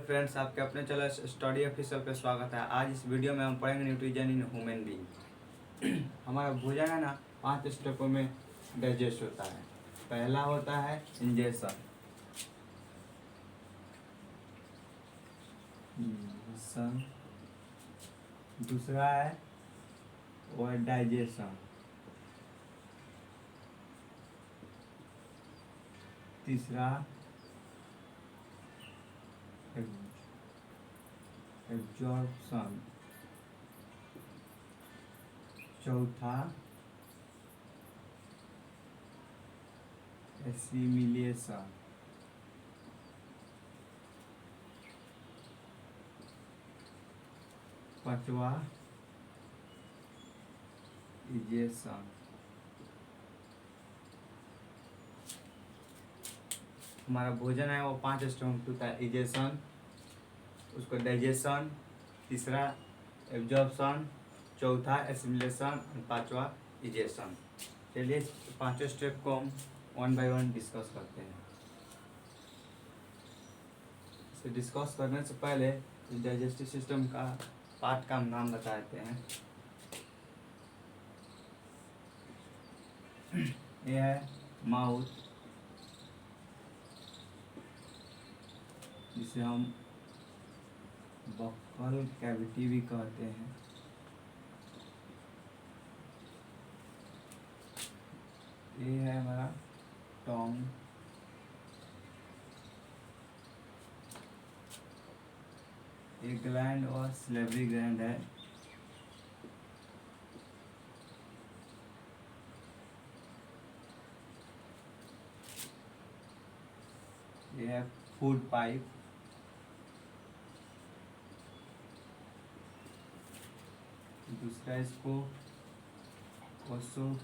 Friends, आपके अपने channel study official पे स्वागत है। आज इस वीडियो में हम पढ़ेंगे न्यूट्रिशन इन ह्यूमन बीइंग। हमारा भोजन है ना 5 स्टेपों में डाइजेस्ट होता है। पहला होता है इंजेशन। दूसरा है वो है डाइजेशन। तीसरा एब्जॉर्प्शन। चौथा एसिमिलेशन। पांचवा इजेशन। हमारा भोजन है वो 5 स्टेप होता है। इजेशन, उसको डाइजेशन, तीसरा एब्जॉर्प्शन, चौथा एसिमिलेशन और पांचवा इजेशन। चलिए पांचों स्टेप को हम 1 बाय 1 डिस्कस करते हैं। इसे डिस्कस करने से पहले इस डाइजेस्टिव सिस्टम का पार्ट का नाम बता देते हैं। यह है माउथ, जिसे हम बक्कल कैविटी भी कहते हैं। ये है हमारा टंग, एक ग्लैंड और सिलेवरी ग्लैंड है। ये है फूड पाइप। दूसरा इसको ओसोफेगस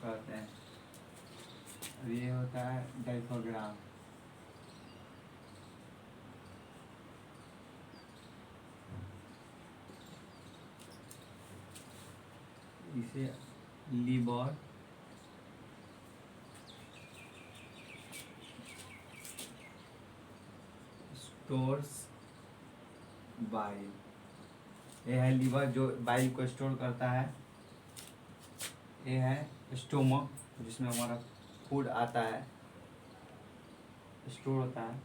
कहते हैं। और ये होता है डायफ्राम। इसे लीवर, स्टोर्स बाइल। ये है लीवर जो बाइल को स्टोर करता है। ये है स्टोमक, जिसमें हमारा फूड आता है, स्टोर होता है।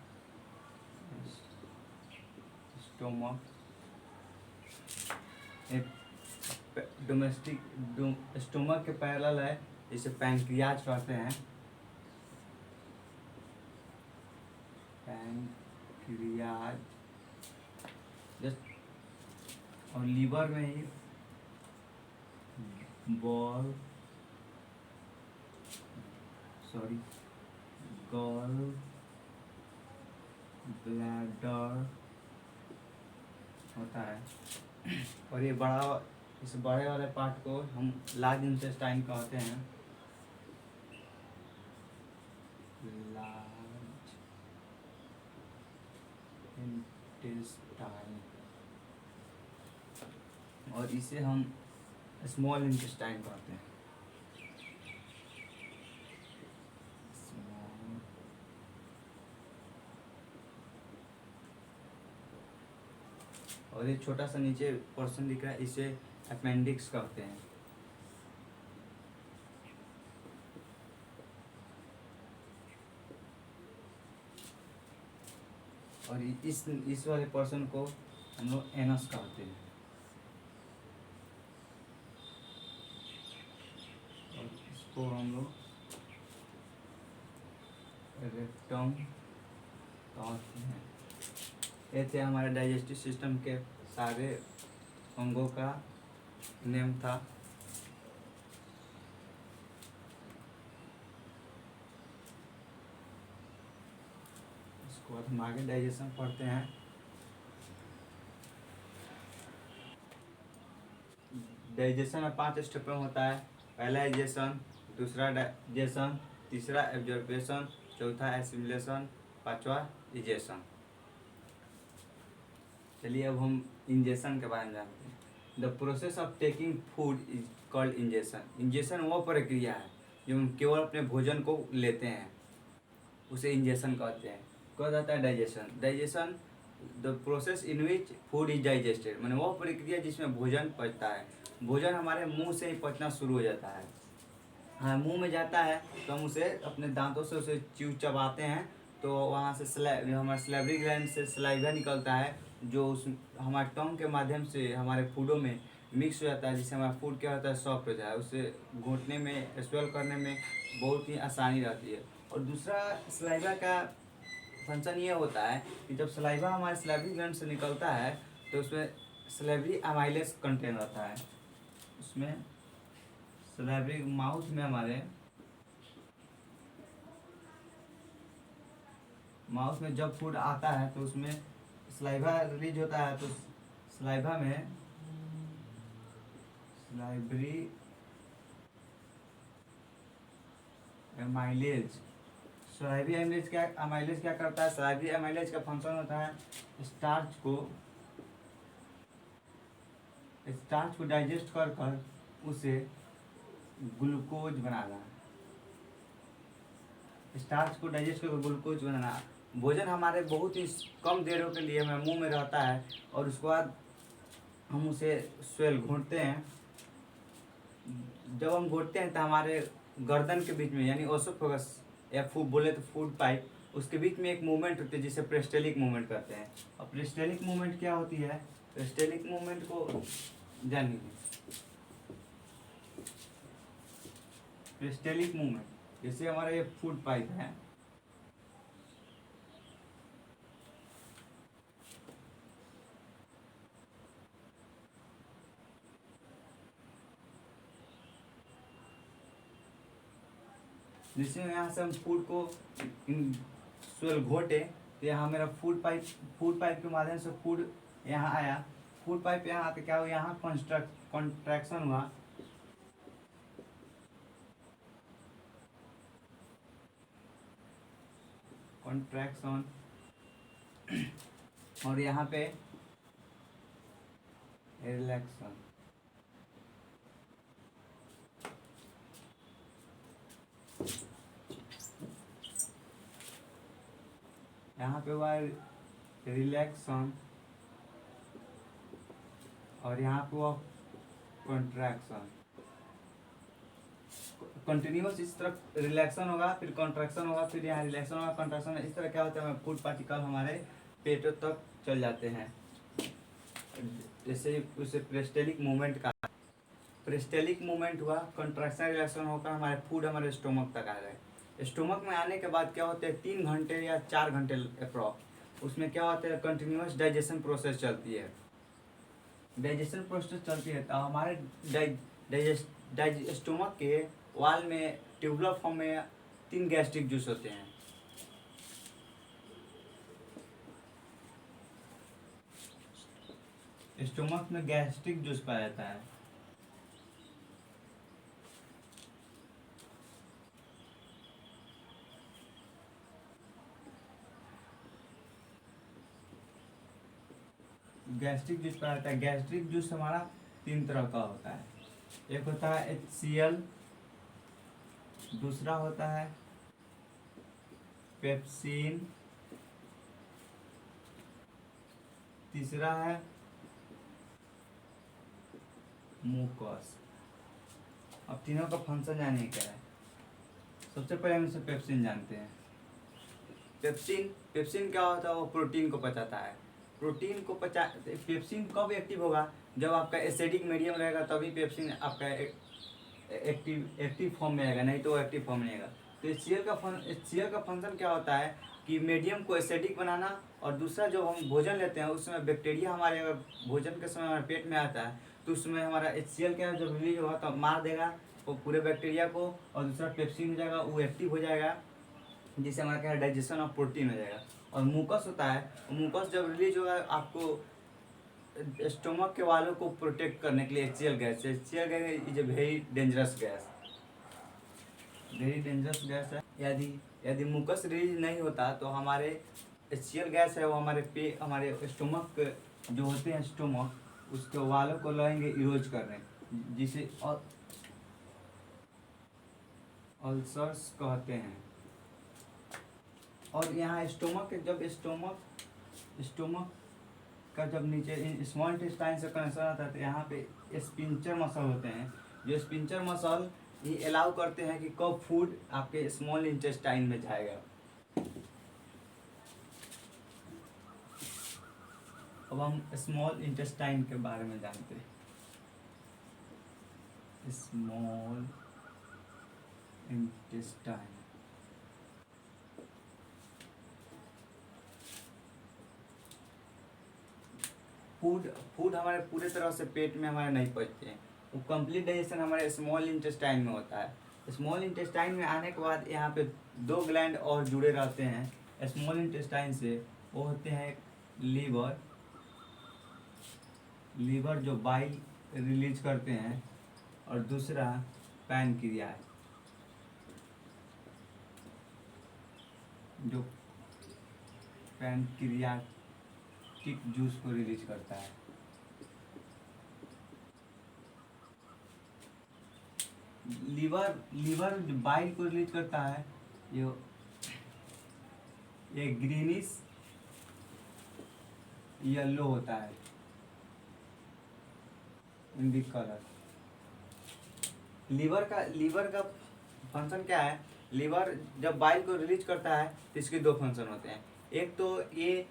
स्टोमक डोमेस्टिक स्टोमक के पैरेलल है, जिसे पैंक्रियाज कहते हैं। पैंक्रियाज जस्ट और लीवर में ही गॉल ब्लैडर होता है। और ये इस बड़े वाले पार्ट को हम लार्ज इंटेस्टाइन कहते हैं। लार्ज इंटेस्टाइन, और इसे हम स्मॉल इंटेस्टाइन कहते हैं। और ये छोटा सा नीचे पोर्शन दिख रहा है, इसे अपेंडिक्स कहते हैं। और इस वाले पोर्शन को हम लोग एनस कहते हैं। और इसको हम लोग रेक्टम कहते हैं। ये थे हमारे डाइजेस्टिव सिस्टम के सारे अंगों का नेम था। इसको बाद हम आगे डाइजेशन पढ़ते हैं। डाइजेशन में 5 स्टेप में होता है। पहला डाइजेशन, दूसरा डाइजेशन, तीसरा एब्जॉर्प्शन, चौथा एसिमिलेशन, पांचवा इजेशन। चलिए अब हम इंजेशन के बारे में जानते हैं। The process of taking food is called ingestion. Ingestion वो प्रक्रिया है जो हम केवल अपने भोजन को लेते हैं, उसे इंजेशन कहते हैं। कहा जाता है digestion. Digestion the process in which food is digested, माने वह प्रक्रिया जिसमें भोजन पचता है। भोजन हमारे मुंह से ही पचना शुरू हो जाता है। हाँ, मुंह में जाता है तो हम उसे अपने दांतों से उसे चबाते हैं, तो वहाँ से हमारे सलाइवरी ग्लैंड से सलाइवा निकलता है, जो उस हमारे टंग के माध्यम से हमारे फूडों में मिक्स हो जाता है, जिससे हमारा फूड क्या होता है, सॉफ्ट हो जाता है। उसे घोटने में, स्वेल करने में बहुत ही आसानी रहती है। और दूसरा सलाइवा का फंक्शन ये होता है कि जब सलाइवा हमारे सलाइवरी ग्लैंड से निकलता है तो उसमें सलाइवरी अमाइलेज कंटेन रहता है। उसमें सलाइवरी माउथ में, हमारे माउथ में जब फूड आता है तो उसमें सलाइवा रिलीज होता है, तो सलाइवा में सलाइवरी अमाइलेज, सलाइवरी अमाइलेज क्या करता है? सलाइवरी अमाइलेज का फंक्शन होता है स्टार्च को डाइजेस्ट कर कर उसे ग्लूकोज बनाना। स्टार्च को डाइजेस्ट करके ग्लूकोज बनाना। भोजन हमारे बहुत ही कम देरों के लिए हमारे मुंह में रहता है, और उसके बाद हम उसे स्वेल घोंटते हैं। जब हम घोंटते हैं तो हमारे गर्दन के बीच में, यानी ओसोफेगस या बोले तो फूड पाइप, उसके बीच में एक मूवमेंट होती है जिसे प्रेस्टेलिक मूवमेंट कहते हैं। और प्रेस्टेलिक मूवमेंट क्या होती है? प्रेस्टेलिक मूवमेंट को जानिए। प्रेस्टेलिक मूवमेंट, जैसे हमारा ये फूड पाइप है, जिससे यहाँ से हम फूड को स्वेल घोटे, तो यहाँ मेरा फूड पाइप के माध्यम से फूड यहाँ आया। फूड पाइप यहाँ आते क्या हुआ, यहाँ कॉन्ट्रैक्शन हुआ, कॉन्ट्रैक्शन, और यहाँ पे रिलैक्सन। यहाँ पे हुआ रिलैक्सन, और यहाँ पे हुआ कॉन्ट्रैक्शन। कंटिन्यूस इस तरफ रिलैक्सन होगा, फिर कॉन्ट्रैक्शन होगा, फिर यहाँ रिलैक्सन होगा, कॉन्ट्रैक्शन। इस तरह क्या होता है, फूड पार्टिकल हमारे पेटों तक चल जाते हैं। जैसे उसे प्रेस्टेलिक मूवमेंट का, प्रेस्टेलिक मूवमेंट हुआ, कंट्रैक्शन रिलैक्शन होकर हमारे फूड हमारे स्टोमक तक आ गए। स्टोमक में आने के बाद क्या होता है, 3 घंटे या 4 घंटे अप्रॉक्स, उसमें क्या होता है, कंटिन्यूस डाइजेशन प्रोसेस चलती है। डाइजेशन प्रोसेस चलती है तो हमारे स्टोमक के वाल में ट्यूबुलर फॉर्म में 3 गैस्ट्रिक जूस होते हैं। स्टोमक में गैस्ट्रिक जूस पाया जाता है। गैस्ट्रिक जूस पाया जाता है। गैस्ट्रिक जूस हमारा 3 तरह का होता है। एक होता है HCl, दूसरा होता है पेप्सिन, तीसरा है मुकस। अब तीनों का फंक्शन जानिए क्या है। सबसे पहले हम इसे पेप्सिन जानते हैं। पेप्सिन क्या होता है, वो प्रोटीन को पचाता है। पेप्सिन कब एक्टिव होगा, जब आपका एसिडिक मीडियम रहेगा, तभी पेप्सिन आपका एक्टिव फॉर्म में आएगा, नहीं तो एक्टिव फॉर्म में आएगा। तो HCl का फंक्शन क्या होता है कि मीडियम को एसिडिक बनाना, और दूसरा जो हम भोजन लेते हैं उसमें बैक्टीरिया हमारे अगर भोजन के समय हमारे पेट में आता है तो उसमें हमारा HCl क्या है, जब रिलीज होगा तो मार देगा वो पूरे बैक्टीरिया को, और दूसरा पेप्सिन हो जाएगा, वो एक्टिव हो जाएगा, जिससे हमारा क्या है, डाइजेशन ऑफ प्रोटीन हो जाएगा। और मुकस होता है, मुकस जब रिलीज होगा आपको स्टोमक के वालों को प्रोटेक्ट करने के लिए HCl gas is a very dangerous gas है। यदि मुकस रिलीज नहीं होता तो हमारे HCl गैस है, वो हमारे स्टोमक जो होते हैं, स्टोमक उसके वालों को लगेंगे इरोज करने, जिसे और अल्सर्स कहते हैं। और यहाँ स्टोमक का जब नीचे स्मॉल इंटेस्टाइन से कनेक्शन आता है तो यहाँ पे स्पिंचर मसल होते हैं। जो स्पिंचर मसल ये अलाउ करते हैं कि कब फूड आपके स्मॉल इंटेस्टाइन में जाएगा। अब हम स्मॉल इंटेस्टाइन के बारे में जानते हैं। स्मॉल इंटेस्टाइन फूड हमारे पूरे तरह से पेट में हमारे नहीं पचते हैं। वो कंप्लीट डाइजेशन हमारे स्मॉल इंटेस्टाइन में होता है। स्मॉल इंटेस्टाइन में आने के बाद यहाँ पे 2 ग्लैंड और जुड़े रहते हैं स्मॉल इंटेस्टाइन से। वो होते हैं लीवर जो बाइल रिलीज करते हैं, और दूसरा पैनक्रियाज जो पैनक्रियाटिक जूस को रिलीज करता है। लीवर बाइल को रिलीज करता है। ये ग्रीनिश येलो होता है इन दी कलर। लीवर का फंक्शन क्या है? लीवर जब बाइल को रिलीज करता है तो इसके 2 फंक्शन होते हैं। एक तो ये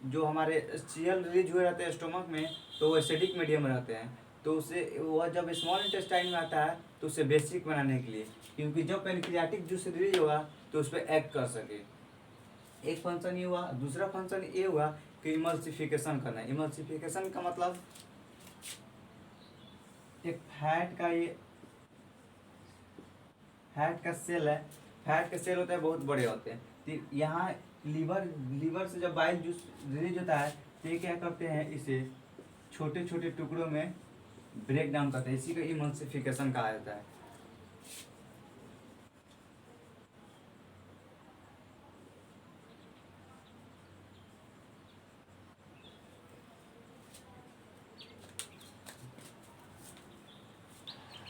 जो हमारे सीएल रिलीज हुए रहते हैं स्टोमक में, तो वो एसिडिक मीडियम में रहते हैं, तो उसे वह जब स्मॉल इंटेस्टाइन में आता है तो उसे बेसिक बनाने के लिए, क्योंकि जब पैनक्रियाटिक जूस रिलीज होगा तो उस पर एक्ट कर सके। एक फंक्शन ये हुआ। दूसरा फंक्शन ये हुआ कि इमल्सिफिकेशन करना। इमल्सिफिकेशन का मतलब एक फैट का सेल है। फैट के सेल होते हैं, बहुत बड़े होते हैं। तो यहाँ लीवर से जब बाइल जूस रिलीज होता है तो ये क्या करते हैं, इसे छोटे छोटे टुकड़ों में ब्रेक डाउन करते हैं। इसी को इमल्सिफिकेशन कहा जाता है।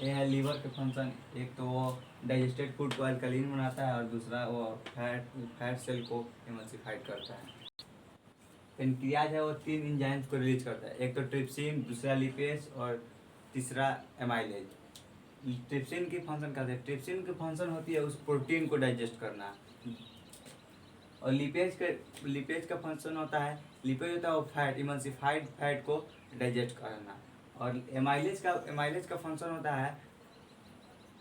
ये है लीवर के फंक्शन। एक तो वो डाइजेस्टेड फूड को अल्कलीन बनाता है, और दूसरा वो फैट सेल को इमल्सिफाइड करता है। पेनक्रियाज है वो 3 एंजाइम्स को रिलीज करता है। एक तो ट्रिप्सिन, दूसरा लिपेज, और तीसरा एमाइलेज। ट्रिप्सिन की फंक्शन करते हैं। ट्रिप्सिन की फंक्शन होती है उस प्रोटीन को डाइजेस्ट करना। और लिपेज का फंक्शन होता है, लिपेज होता है वो फैट, इमल्सिफाइड फैट को डाइजेस्ट करना। और एमाइलेज का फंक्शन होता है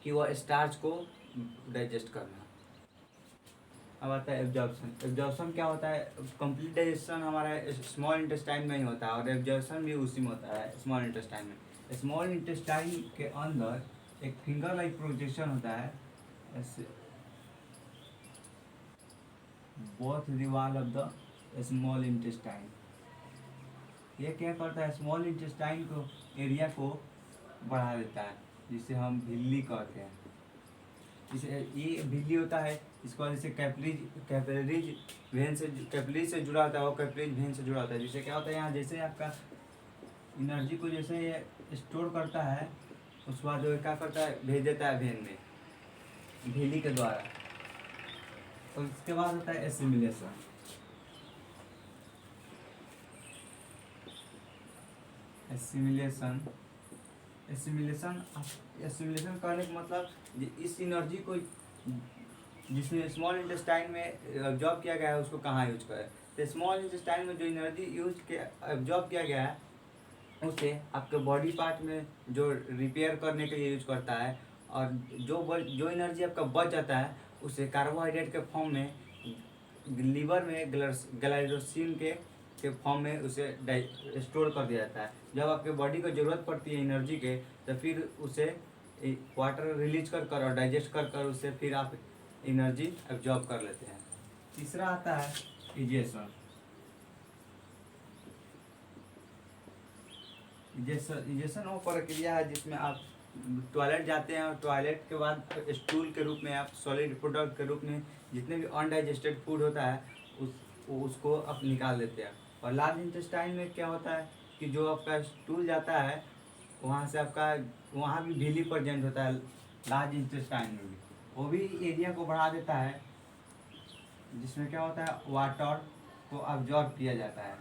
कि वह स्टार्च को डाइजेस्ट करना। अब आता है एब्जॉर्प्शन। एब्जॉर्प्शन क्या होता है? कंप्लीट डाइजेशन हमारा स्मॉल इंटेस्टाइन में ही होता है, और एब्जॉर्प्शन भी उसी में होता है स्मॉल इंटेस्टाइन में। स्मॉल इंटेस्टाइन के अंदर एक फिंगर लाइक प्रोजेक्शन होता है ऐसे both the wall of the small intestine. ये क्या करता है? स्मॉल इंटेस्टाइन को एरिया को बढ़ा देता है, जिसे हम झिल्ली कहते हैं। इसे ये झिल्ली होता है, इसको जैसे कैपिलरीज से जुड़ा होता है, वो कैपिलरीज वेन से जुड़ा होता है। जिससे क्या होता है, यहाँ जैसे आपका एनर्जी को जैसे ये स्टोर करता है, उसके बाद वो क्या करता है, भेज देता है वेन में झिल्ली के द्वारा। और इसके बाद होता है एसिमिलेशन। एसिमिलेशन करने का मतलब इस एनर्जी को जिसमें स्मॉल इंटेस्टाइन में एब्जॉर्ब किया गया है उसको कहाँ यूज करें। तो स्मॉल इंटेस्टाइन में जो एनर्जी एब्जॉर्ब किया गया है उसे आपके बॉडी पार्ट में जो रिपेयर करने के लिए यूज करता है, और जो एनर्जी आपका बच जाता है उसे कार्बोहाइड्रेट के फॉर्म में लीवर में ग्लाइकोजेन के फॉर्म में उसे स्टोर कर दिया जाता है। जब आपके बॉडी को ज़रूरत पड़ती है एनर्जी के, तो फिर उसे वाटर रिलीज कर और डाइजेस्ट कर उससे फिर आप एनर्जी एब्जॉर्ब कर लेते हैं। तीसरा आता है इजेशन। इजेशन वो प्रक्रिया है जिसमें आप टॉयलेट जाते हैं, और टॉयलेट के बाद स्टूल के रूप में आप सॉलिड प्रोडक्ट के रूप में जितने भी अनडाइजेस्टेड फूड होता है उसको आप निकाल देते हैं। और लार्ज इंटेस्टाइन में क्या होता है कि जो आपका स्टूल जाता है वहाँ से आपका वहाँ भी झिल्ली प्रेजेंट होता है लार्ज इंटेस्टाइन में भी। वो भी एरिया को बढ़ा देता है, जिसमें क्या होता है वाटर को अब्जॉर्ब किया जाता है।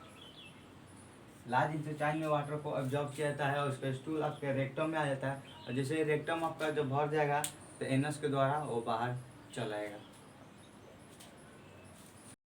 लार्ज इंटेस्टाइन में वाटर को अब्जॉर्ब किया जाता है और उसका स्टूल आपके रेक्टम में आ जाता है, और जैसे रेक्टम आपका जब भर जाएगा तो एनस के द्वारा वो बाहर चल आएगा।